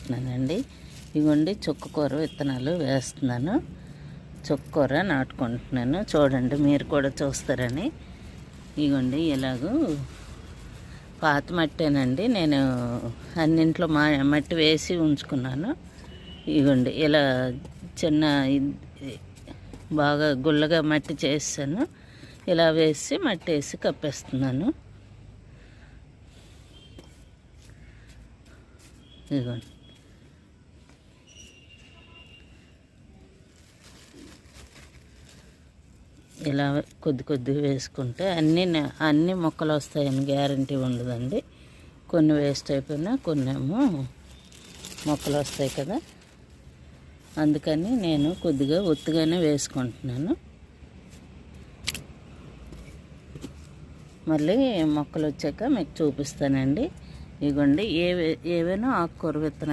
వేస్తున్నానండి. ఇగోండి చుక్కకూర విత్తనాలు వేస్తున్నాను. చుక్కకూర నాటుకుంటున్నాను. చూడండి, మీరు కూడా చూస్తారని. ఇగోండి ఇలాగూ పాత మట్టేనండి, నేను అన్నింట్లో మట్టి వేసి ఉంచుకున్నాను. ఇగోండి ఇలా చిన్న బాగా గుల్లగా మట్టి చేసాను. ఇలా వేసి మట్టి వేసి కప్పేస్తున్నాను. ఇదిగోండి ఇలా కొద్దిగా వేసుకుంటే అన్ని మొక్కలు వస్తాయని గ్యారంటీ ఉండదండి. కొన్ని వేస్ట్ అయిపోయినా కొన్నేమో మొక్కలు వస్తాయి కదా, అందుకని నేను కొద్దిగా ఒత్తుగానే వేసుకుంటున్నాను. మళ్ళీ మొక్కలు వచ్చాక మీకు చూపిస్తానండి. ఇగోండి ఏవైనా ఆకుకూర విత్తనాలు